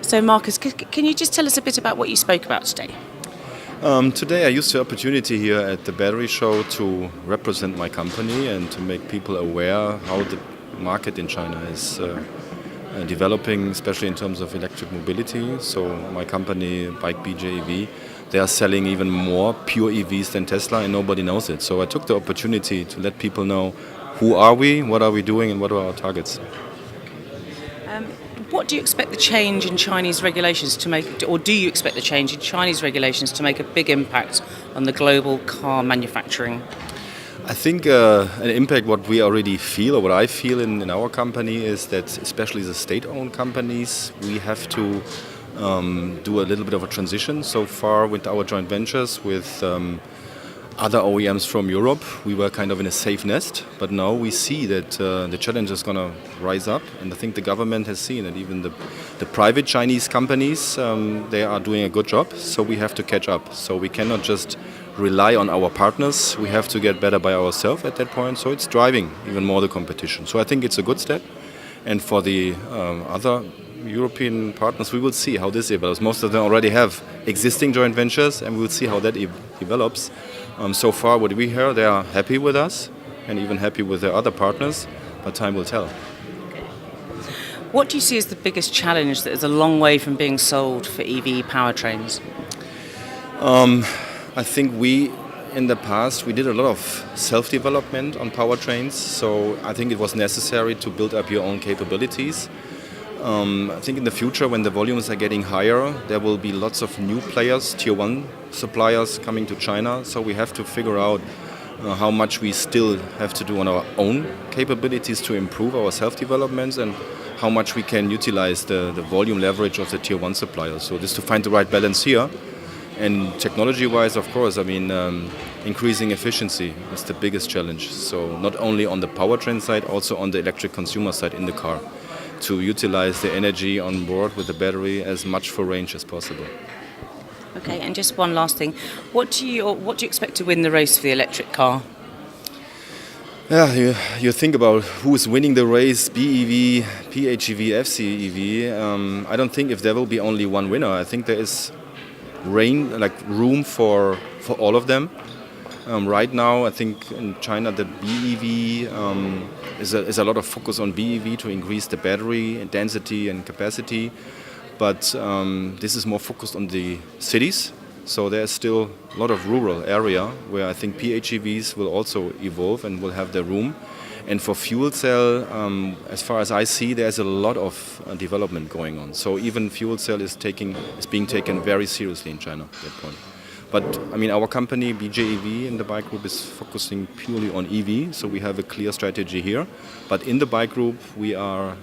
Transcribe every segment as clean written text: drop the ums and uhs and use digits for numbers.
So Marcus, can you just tell us a bit about what you spoke about today? Today I used the opportunity here at the battery show to represent my company and to make people aware how the market in China is developing, especially in terms of electric mobility. So my company, BAIC BJEV, they are selling even more pure EVs than Tesla, and nobody knows it. So I took the opportunity to let people know who are we, what are we doing, and what are our targets. What do you expect the change in Chinese regulations to make, or do you expect the change in Chinese regulations to make a big impact on the global car manufacturing? I think an impact what we already feel, or what I feel in our company, is that especially the state-owned companies, we have to do a little bit of a transition. So far with our joint ventures with other OEMs from Europe, we were kind of in a safe nest, but now we see that the challenge is going to rise up, and I think the government has seen it. Even the private Chinese companies, they are doing a good job, so we have to catch up. So we cannot just rely on our partners, we have to get better by ourselves at that point, so it's driving even more the competition. So I think it's a good step, and for the other European partners, we will see how this develops. Most of them already have existing joint ventures, and we will see how that develops. So far, what we hear, they are happy with us and even happy with their other partners, but time will tell. What do you see as the biggest challenge that is a long way from being sold for EV powertrains? I think in the past, we did a lot of self-development on powertrains, so I think it was necessary to build up your own capabilities. I think in the future, when the volumes are getting higher, there will be lots of new players, tier 1 suppliers coming to China. So we have to figure out how much we still have to do on our own capabilities to improve our self-developments, and how much we can utilize the volume leverage of the tier 1 suppliers. So just to find the right balance here. And technology-wise, of course, I mean, increasing efficiency is the biggest challenge. So not only on the powertrain side, also on the electric consumer side in the car, to utilize the energy on board with the battery as much for range as possible. Okay, and just one last thing. What do you expect to win the race for the electric car? Yeah, you think about who's winning the race, BEV, PHEV, FCEV. I don't think if there will be only one winner. I think there is room for all of them. Right now, I think in China the BEV is a lot of focus on BEV to increase the battery density and capacity, but this is more focused on the cities. So there's still a lot of rural area where I think PHEVs will also evolve and will have their room. And for fuel cell, as far as I see, there's a lot of development going on. So even fuel cell is being taken very seriously in China at that point. But I mean, our company, BJEV, in the BAIC Group is focusing purely on EV, so we have a clear strategy here. But in the BAIC Group, we are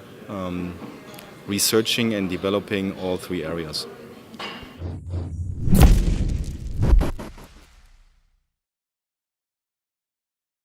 researching and developing all three areas.